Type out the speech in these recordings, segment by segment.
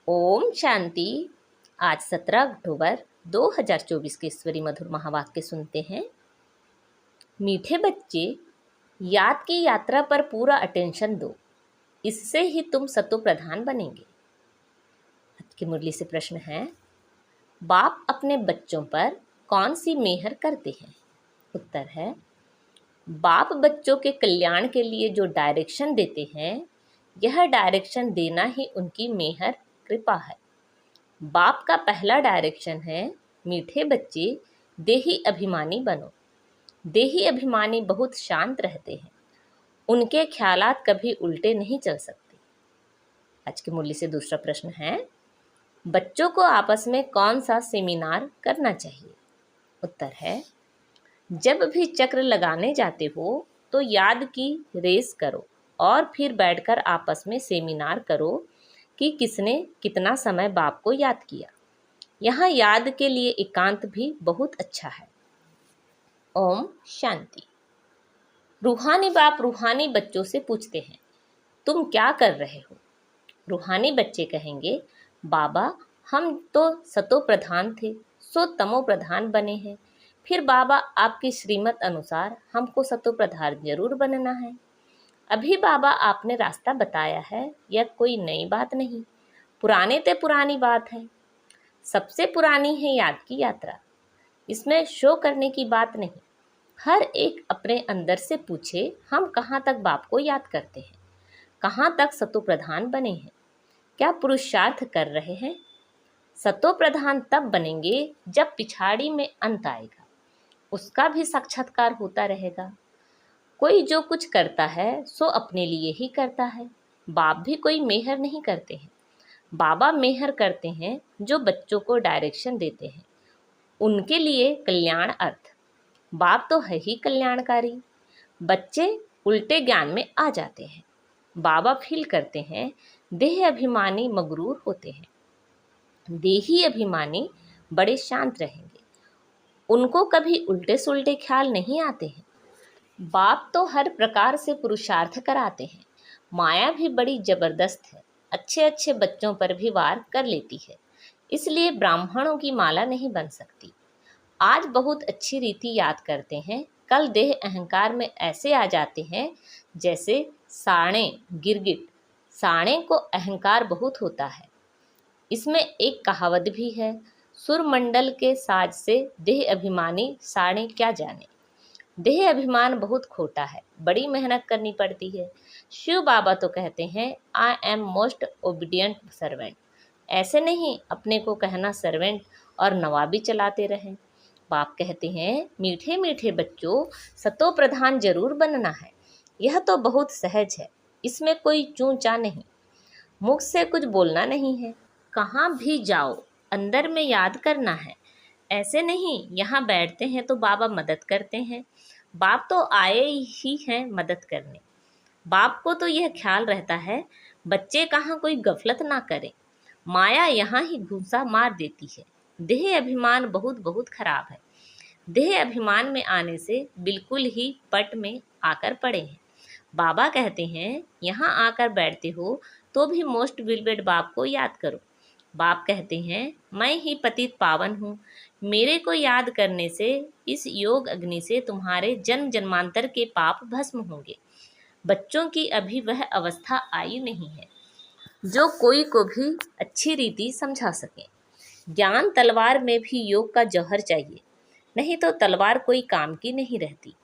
ओम शांति। आज 17 अक्टूबर 2024 के ईश्वरी मधुर महावाक्य सुनते हैं। मीठे बच्चे, याद की यात्रा पर पूरा अटेंशन दो, इससे ही तुम सतो प्रधान बनेंगे। आज की मुरली से प्रश्न है, बाप अपने बच्चों पर कौन सी मेहर करते हैं? उत्तर है, बाप बच्चों के कल्याण के लिए जो डायरेक्शन देते हैं, यह डायरेक्शन देना ही उनकी मेहर कृपा है। बाप का पहला डायरेक्शन है, मीठे बच्चे देही अभिमानी बनो। देही अभिमानी बहुत शांत रहते हैं, उनके ख्यालात कभी उल्टे नहीं चल सकते। आज की मुरली से दूसरा प्रश्न है, बच्चों को आपस में कौन सा सेमिनार करना चाहिए? उत्तर है, जब भी चक्र लगाने जाते हो तो याद की रेस करो और फिर बैठकर आपस में सेमिनार करो कि किसने कितना समय बाप को याद किया। यहाँ याद के लिए एकांत भी बहुत अच्छा है। ओम शांति। रूहानी बाप रूहानी बच्चों से पूछते हैं, तुम क्या कर रहे हो? रूहानी बच्चे कहेंगे, बाबा हम तो सतो प्रधान थे, सो तमो प्रधान बने हैं। फिर बाबा आपकी श्रीमत अनुसार हमको सतो प्रधान जरूर बनना है। अभी बाबा आपने रास्ता बताया है, यह कोई नई बात नहीं, पुराने ते पुरानी बात है। सबसे पुरानी है याद की यात्रा, इसमें शो करने की बात नहीं। हर एक अपने अंदर से पूछे, हम कहाँ तक बाप को याद करते हैं, कहाँ तक सतो प्रधान बने हैं, क्या पुरुषार्थ कर रहे हैं? सतो प्रधान तब बनेंगे जब पिछाड़ी में अंत आएगा, उसका भी साक्षात्कार होता रहेगा। कोई जो कुछ करता है सो अपने लिए ही करता है। बाप भी कोई मेहर नहीं करते हैं, बाबा मेहर करते हैं जो बच्चों को डायरेक्शन देते हैं, उनके लिए कल्याण अर्थ। बाप तो है ही कल्याणकारी। बच्चे उल्टे ज्ञान में आ जाते हैं, बाबा फील करते हैं देह अभिमानी मगरूर होते हैं। देही अभिमानी बड़े शांत रहेंगे, उनको कभी उल्टे सुल्टे ख्याल नहीं आते हैं। बाप तो हर प्रकार से पुरुषार्थ कराते हैं। माया भी बड़ी जबरदस्त है, अच्छे अच्छे बच्चों पर भी वार कर लेती है, इसलिए ब्राह्मणों की माला नहीं बन सकती। आज बहुत अच्छी रीति याद करते हैं, कल देह अहंकार में ऐसे आ जाते हैं जैसे साणे गिरगिट। साणे को अहंकार बहुत होता है। इसमें एक कहावत भी है, सुरमंडल के साज से देह अभिमानी साणे क्या जाने। देह अभिमान बहुत खोटा है, बड़ी मेहनत करनी पड़ती है। शिव बाबा तो कहते हैं, I am most obedient servant. ऐसे नहीं अपने को कहना सर्वेंट और नवाबी चलाते रहें। बाप कहते हैं, मीठे मीठे बच्चों, सतो प्रधान जरूर बनना है। यह तो बहुत सहज है, इसमें कोई चूं चा नहीं, मुख से कुछ बोलना नहीं है। कहाँ भी जाओ अंदर में याद करना है। ऐसे नहीं यहाँ बैठते हैं तो बाबा मदद करते हैं। बाप तो आए ही हैं मदद करने। बाप को तो यह ख्याल रहता है बच्चे कहाँ कोई गफलत ना करें। माया यहाँ ही घूसा मार देती है। देह अभिमान बहुत बहुत खराब है। देह अभिमान में आने से बिल्कुल ही पट में आकर पड़े हैं। बाबा कहते हैं, यहाँ आकर बैठते हो तो भी मोस्ट विलवेड बाप को याद करो। बाप कहते हैं, मैं ही पतित पावन हूँ, मेरे को याद करने से इस योग अग्नि से तुम्हारे जन्म जन्मांतर के पाप भस्म होंगे। बच्चों की अभी वह अवस्था आई नहीं है जो कोई को भी अच्छी रीति समझा सके। ज्ञान तलवार में भी योग का जौहर चाहिए, नहीं तो तलवार कोई काम की नहीं रहती।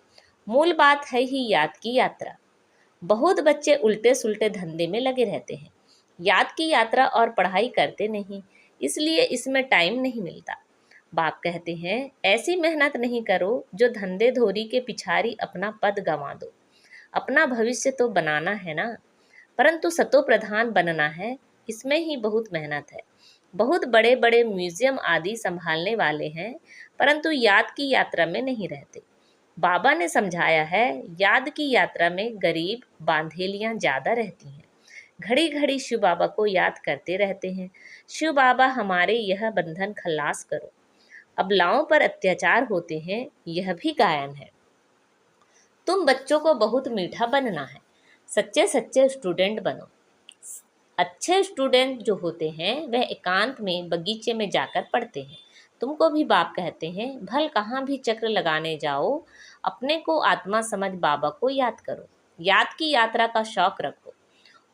मूल बात है ही याद की यात्रा। बहुत बच्चे उल्टे सुल्टे धंधे में लगे रहते हैं, याद की यात्रा और पढ़ाई करते नहीं, इसलिए इसमें टाइम नहीं मिलता। बाप कहते हैं, ऐसी मेहनत नहीं करो जो धंधे धोरी के पिछाड़ी अपना पद गंवा दो। अपना भविष्य तो बनाना है ना, परंतु सतो प्रधान बनना है, इसमें ही बहुत मेहनत है। बहुत बड़े बड़े म्यूजियम आदि संभालने वाले हैं, परंतु याद की यात्रा में नहीं रहते। बाबा ने समझाया है, याद की यात्रा में गरीब बांधेलियाँ ज़्यादा रहती हैं। घड़ी घड़ी शिव बाबा को याद करते रहते हैं, शिव बाबा हमारे यह बंधन खलास करो। अबलाओं पर अत्याचार होते हैं, यह भी गायन है। तुम बच्चों को बहुत मीठा बनना है, सच्चे सच्चे स्टूडेंट बनो। अच्छे स्टूडेंट जो होते हैं वह एकांत में बगीचे में जाकर पढ़ते हैं। तुमको भी बाप कहते हैं, भल कहाँ भी चक्र लगाने जाओ, अपने को आत्मा समझ बाबा को याद करो। याद की यात्रा का शौक रखो।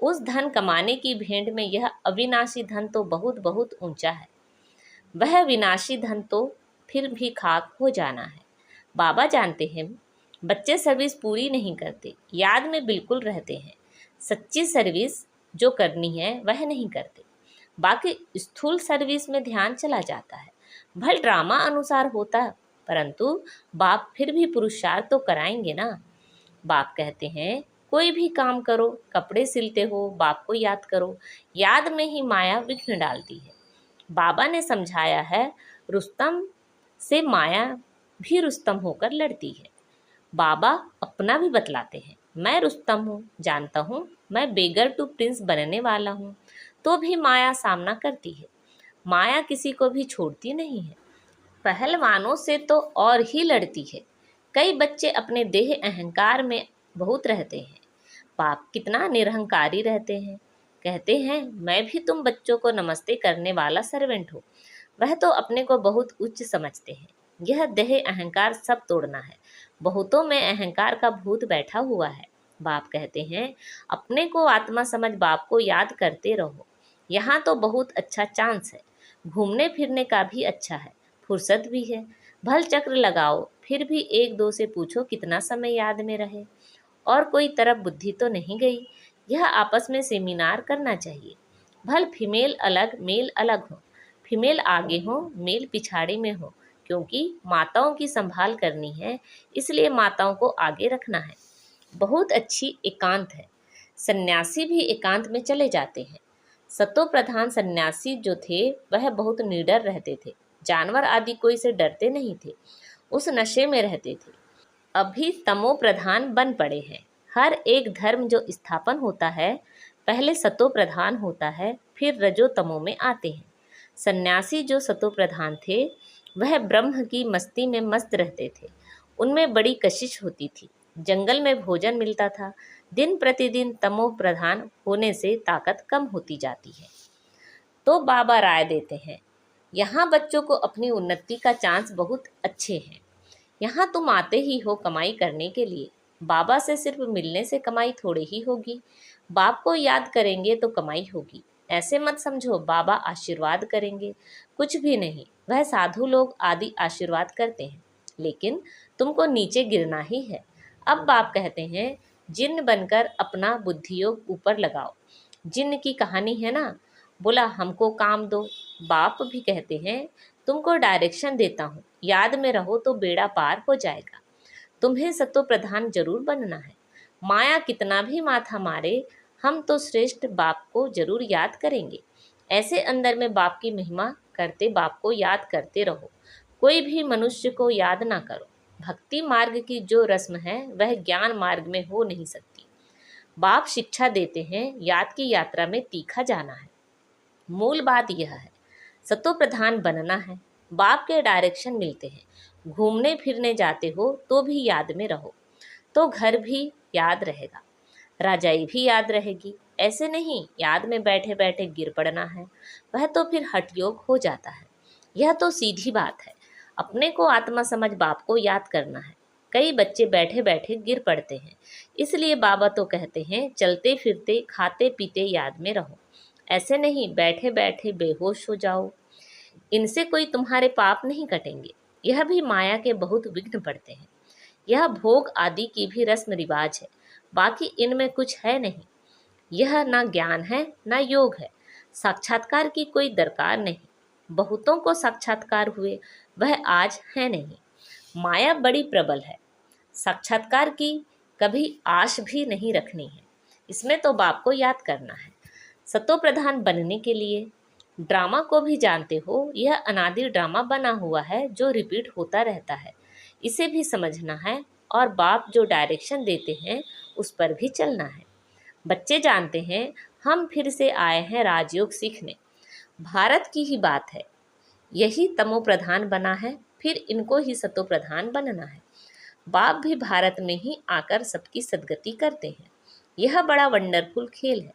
उस धन कमाने की भेंट में यह अविनाशी धन तो बहुत बहुत ऊंचा है। वह विनाशी धन तो फिर भी खाक हो जाना है। बाबा जानते हैं बच्चे सर्विस पूरी नहीं करते, याद में बिल्कुल रहते हैं। सच्ची सर्विस जो करनी है वह नहीं करते, बाकी स्थूल सर्विस में ध्यान चला जाता है। भल ड्रामा अनुसार होता है, परंतु बाप फिर भी पुरुषार्थ तो कराएंगे ना। बाप कहते हैं कोई भी काम करो, कपड़े सिलते हो बाप को याद करो, याद में ही माया विघ्न डालती है। बाबा ने समझाया है रुस्तम से माया भी रुस्तम होकर लड़ती है। बाबा अपना भी बतलाते हैं, मैं रुस्तम हूँ, जानता हूँ मैं बेगर टू प्रिंस बनने वाला हूँ, तो भी माया सामना करती है। माया किसी को भी छोड़ती नहीं है, पहलवानों से तो और ही लड़ती है। कई बच्चे अपने देह अहंकार में बहुत रहते हैं। बाप कितना निरहंकारी रहते हैं, कहते हैं मैं भी तुम बच्चों को नमस्ते करने वाला सर्वेंट हूँ। वह तो अपने को बहुत उच्च समझते हैं। यह देह अहंकार सब तोड़ना है। बहुतों में अहंकार का भूत बैठा हुआ है। बाप कहते हैं अपने को आत्मा समझ बाप को याद करते रहो। यहाँ तो बहुत अच्छा चांस है, घूमने फिरने का भी अच्छा है, फुर्सत भी है। भल चक्र लगाओ, फिर भी एक दो से पूछो कितना समय याद में रहे। और कोई तरफ बुद्धि तो नहीं गई। यह आपस में सेमिनार करना चाहिए। भल फीमेल अलग मेल अलग हो, फीमेल आगे हो मेल पिछाड़ी में हो, क्योंकि माताओं की संभाल करनी है, इसलिए माताओं को आगे रखना है। बहुत अच्छी एकांत है। सन्यासी भी एकांत में चले जाते हैं। सतो प्रधान सन्यासी जो थे वह बहुत निडर रहते थे, जानवर आदि कोई से डरते नहीं थे, उस नशे में रहते थे। अभी तमो प्रधान बन पड़े हैं। हर एक धर्म जो स्थापन होता है पहले सतो प्रधान होता है, फिर रजो तमो में आते हैं। सन्यासी जो सतो प्रधान थे वह ब्रह्म की मस्ती में मस्त रहते थे। उनमें बड़ी कशिश होती थी, जंगल में भोजन मिलता था। दिन प्रतिदिन तमो प्रधान होने से ताकत कम होती जाती है। तो बाबा राय देते हैं यहाँ बच्चों को अपनी उन्नति का चांस बहुत अच्छे हैं। यहाँ तुम आते ही हो कमाई करने के लिए। बाबा से सिर्फ मिलने से कमाई थोड़ी ही होगी। बाप को याद करेंगे तो कमाई होगी। ऐसे मत समझो बाबा आशीर्वाद करेंगे, कुछ भी नहीं। वह साधु लोग आदि आशीर्वाद करते हैं, लेकिन तुमको नीचे गिरना ही है। अब बाप कहते हैं जिन्न बनकर अपना बुद्धियोग ऊपर लगाओ। जिन्न की कहानी है ना, बोला हमको काम दो। बाप भी कहते हैं तुमको डायरेक्शन देता हूँ, याद में रहो तो बेड़ा पार हो जाएगा। तुम्हें सतो प्रधान जरूर बनना है। माया कितना भी माथा मारे, हम तो श्रेष्ठ बाप को जरूर याद करेंगे। ऐसे अंदर में बाप की महिमा करते बाप को याद करते रहो। कोई भी मनुष्य को याद ना करो। भक्ति मार्ग की जो रस्म है वह ज्ञान मार्ग में हो नहीं सकती। बाप शिक्षा देते हैं याद की यात्रा में तीखा जाना है। मूल बात यह है सतो प्रधान बनना है। बाप के डायरेक्शन मिलते हैं। घूमने फिरने जाते हो तो भी याद में रहो, तो घर भी याद रहेगा, राजाई भी याद रहेगी। ऐसे नहीं याद में बैठे बैठे गिर पड़ना है, वह तो फिर हठयोग हो जाता है। यह तो सीधी बात है। अपने को आत्मा समझ बाप को याद करना है। कई बच्चे बैठे बैठे गिर पड़ते हैं, इसलिए बाबा तो कहते हैं चलते फिरते खाते पीते याद में रहो। ऐसे नहीं बैठे बैठे बेहोश हो जाओ। इनसे कोई तुम्हारे पाप नहीं कटेंगे। यह भी माया के बहुत विघ्न पड़ते हैं। यह भोग आदि की भी रस्म रिवाज है, बाकी इनमें कुछ है नहीं। यह ना ज्ञान है ना योग है। साक्षात्कार की कोई दरकार नहीं। बहुतों को साक्षात्कार हुए, वह आज है नहीं। माया बड़ी प्रबल है। साक्षात्कार की कभी आश भी नहीं रखनी है। इसमें तो बाप को याद करना है। सतो प्रधान बनने के लिए ड्रामा को भी जानते हो, यह अनादि ड्रामा बना हुआ है जो रिपीट होता रहता है। इसे भी समझना है और बाप जो डायरेक्शन देते हैं उस पर भी चलना है। बच्चे जानते हैं हम फिर से आए हैं राजयोग सीखने। भारत की ही बात है, यही तमो प्रधान बना है, फिर इनको ही सतो प्रधान बनना है। बाप भी भारत में ही आकर सबकी सदगति करते हैं। यह बड़ा वंडरफुल खेल है।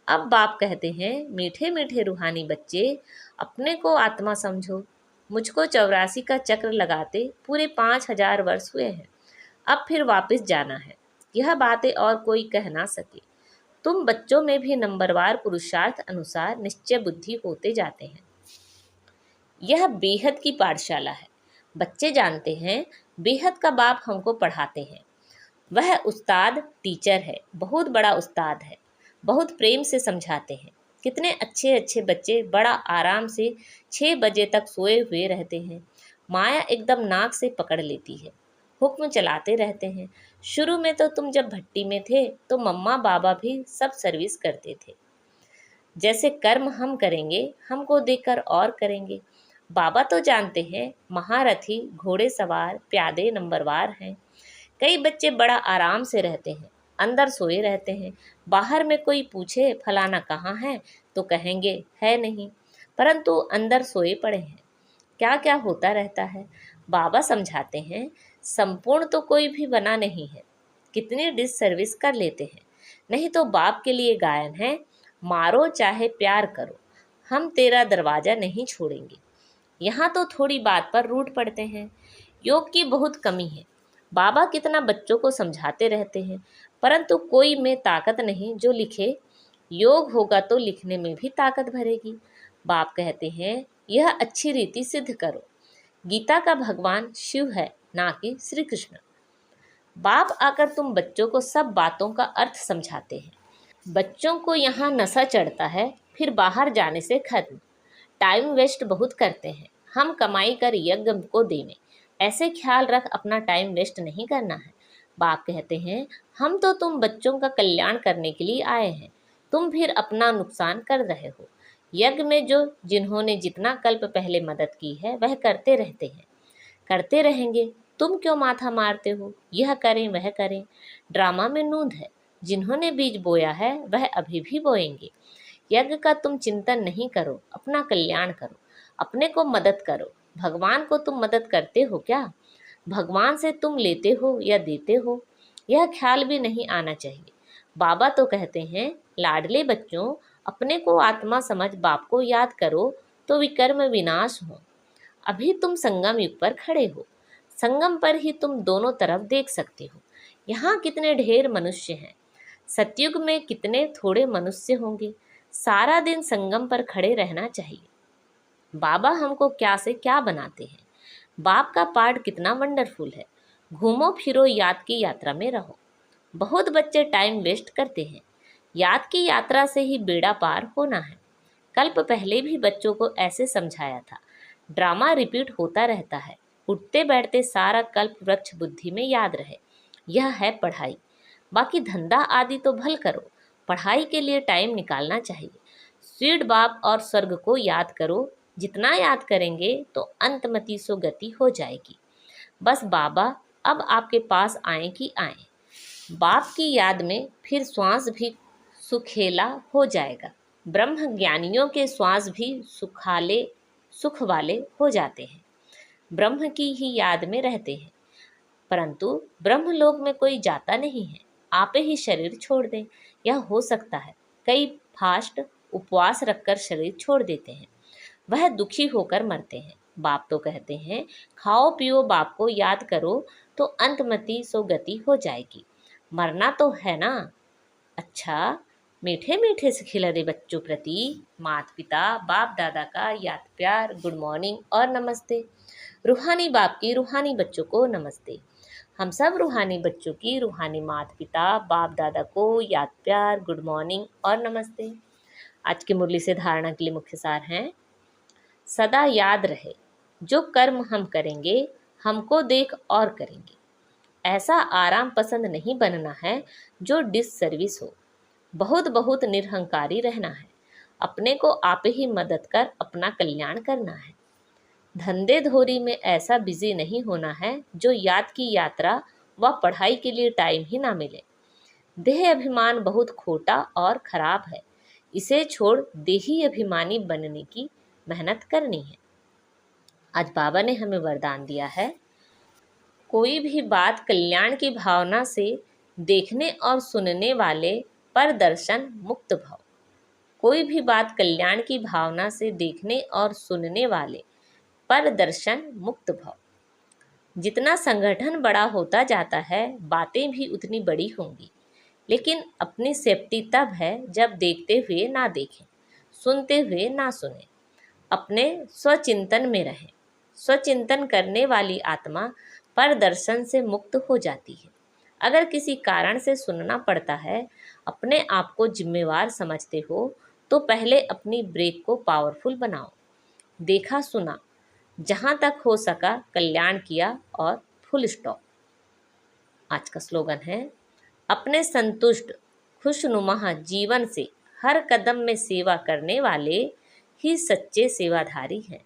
अब बाप कहते हैं, मीठे मीठे रूहानी बच्चे, अपने को आत्मा समझो। मुझको 84 का चक्र लगाते पूरे 5000 वर्ष हुए हैं। अब फिर वापस जाना है। यह बातें और कोई कह ना सके। तुम बच्चों में भी नंबरवार पुरुषार्थ अनुसार निश्चय बुद्धि होते जाते हैं। यह बेहद की पाठशाला है। बच्चे जानते हैं बेहद का बाप हमको पढ़ाते हैं। वह उस्ताद टीचर है, बहुत बड़ा उस्ताद है। बहुत प्रेम से समझाते हैं। कितने अच्छे अच्छे बच्चे बड़ा आराम से 6 बजे तक सोए हुए रहते हैं। माया एकदम नाक से पकड़ लेती है। हुक्म चलाते रहते हैं। शुरू में तो तुम जब भट्टी में थे तो मम्मा बाबा भी सब सर्विस करते थे। जैसे कर्म हम करेंगे, हमको देखकर और करेंगे। बाबा तो जानते हैं महारथी, घोड़े सवार, प्यादे नंबरवार हैं। कई बच्चे बड़ा आराम से रहते हैं, अंदर सोए रहते हैं। बाहर में कोई पूछे फलाना कहाँ है तो कहेंगे है नहीं, परंतु अंदर सोए पड़े हैं। क्या क्या होता रहता है। बाबा समझाते हैं संपूर्ण तो कोई भी बना नहीं है। कितनी डिस सर्विस कर लेते हैं। नहीं तो बाप के लिए गायन है, मारो चाहे प्यार करो, हम तेरा दरवाजा नहीं छोड़ेंगे। यहाँ तो थोड़ी बात पर रूठ पड़ते हैं। योग की बहुत कमी है। बाबा कितना बच्चों को समझाते रहते हैं, परंतु कोई में ताकत नहीं जो लिखे। योग होगा तो लिखने में भी ताकत भरेगी। बाप कहते हैं यह अच्छी रीति सिद्ध करो। गीता का भगवान शिव है, ना कि श्री कृष्ण। बाप आकर तुम बच्चों को सब बातों का अर्थ समझाते हैं। बच्चों को यहाँ नशा चढ़ता है, फिर बाहर जाने से खत्म। टाइम वेस्ट बहुत करते हैं। हम कमाई कर यज्ञ को देवें, ऐसे ख्याल रख, अपना टाइम वेस्ट नहीं करना है। बाप कहते हैं हम तो तुम बच्चों का कल्याण करने के लिए आए हैं, तुम फिर अपना नुकसान कर रहे हो। यज्ञ में जो जिन्होंने जितना कल्प पहले मदद की है वह करते रहते हैं, करते रहेंगे। तुम क्यों माथा मारते हो, यह करें वह करें। ड्रामा में नूंद है। जिन्होंने बीज बोया है वह अभी भी बोएंगे। यज्ञ का तुम चिंतन नहीं करो, अपना कल्याण करो, अपने को मदद करो। भगवान को तुम मदद करते हो क्या? भगवान से तुम लेते हो या देते हो, यह ख्याल भी नहीं आना चाहिए। बाबा तो कहते हैं लाडले बच्चों, अपने को आत्मा समझ बाप को याद करो तो विकर्म विनाश हो। अभी तुम संगम युग पर खड़े हो। संगम पर ही तुम दोनों तरफ देख सकते हो। यहाँ कितने ढेर मनुष्य हैं। सतयुग में कितने थोड़े मनुष्य होंगे। सारा दिन संगम पर खड़े रहना चाहिए। बाबा हमको क्या से क्या बनाते हैं। बाप का पाठ कितना वंडरफुल है। घूमो फिरो, याद की यात्रा में रहो। बहुत बच्चे टाइम वेस्ट करते हैं। याद की यात्रा से ही बेड़ा पार होना है। कल्प पहले भी बच्चों को ऐसे समझाया था। ड्रामा रिपीट होता रहता है। उठते बैठते सारा कल्प वृक्ष बुद्धि में याद रहे। यह है पढ़ाई। बाकी धंधा आदि तो भल करो, पढ़ाई के लिए टाइम निकालना चाहिए। स्वीड बाप और स्वर्ग को याद करो। जितना याद करेंगे तो अंतमति सो गति हो जाएगी। बस बाबा अब आपके पास आए कि आए। बाप की याद में फिर श्वास भी सुखेला हो जाएगा। ब्रह्म ज्ञानियों के श्वास भी सुखाले सुख वाले हो जाते हैं। ब्रह्म की ही याद में रहते हैं, परंतु ब्रह्मलोक में कोई जाता नहीं है। आप ही शरीर छोड़ दें, यह हो सकता है। कई फास्ट उपवास रखकर शरीर छोड़ देते हैं, वह दुखी होकर मरते हैं। बाप तो कहते हैं खाओ पियो, बाप को याद करो तो अंतमति सो गति हो जाएगी। मरना तो है ना। अच्छा, मीठे मीठे से खिलरे बच्चों प्रति माता पिता बाप दादा का याद प्यार, गुड मॉर्निंग और नमस्ते। रूहानी बाप की रूहानी बच्चों को नमस्ते। हम सब रूहानी बच्चों की रूहानी माता पिता बाप दादा को याद प्यार, गुड मॉर्निंग और नमस्ते। आज की मुरली से धारणा के लिए मुख्य सार हैं। सदा याद रहे जो कर्म हम करेंगे हमको देख और करेंगे। ऐसा आराम पसंद नहीं बनना है जो डिस सर्विस हो। बहुत बहुत निरहंकारी रहना है। अपने को आप ही मदद कर अपना कल्याण करना है। धंधे धोरी में ऐसा बिजी नहीं होना है जो याद की यात्रा व पढ़ाई के लिए टाइम ही ना मिले। देह अभिमान बहुत खोटा और खराब है। इसे छोड़ देही अभिमानी बनने की मेहनत करनी है। आज बाबा ने हमें वरदान दिया है, कोई भी बात कल्याण की भावना से देखने और सुनने वाले पर दर्शन मुक्त भाव। कोई भी बात कल्याण की भावना से देखने और सुनने वाले परदर्शन मुक्त भाव। जितना संगठन बड़ा होता जाता है बातें भी उतनी बड़ी होंगी, लेकिन अपनी सेफ्टी तब है जब देखते हुए ना देखें, सुनते हुए ना सुने, अपने स्वचिंतन में रहें। स्वचिंतन करने वाली आत्मा परदर्शन से मुक्त हो जाती है। अगर किसी कारण से सुनना पड़ता है, अपने आप को जिम्मेवार समझते हो, तो पहले अपनी ब्रेक को पावरफुल बनाओ। देखा सुना, जहाँ तक हो सका कल्याण किया और फुल स्टॉप। आज का स्लोगन है, अपने संतुष्ट खुशनुमा जीवन से हर कदम में सेवा करने वाले ही सच्चे सेवाधारी हैं।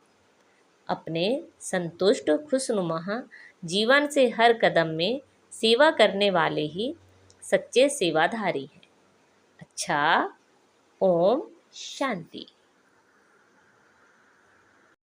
अपने संतुष्ट खुशनुमा जीवन से हर कदम में सेवा करने वाले ही सच्चे सेवाधारी हैं। अच्छा, ओम शांति।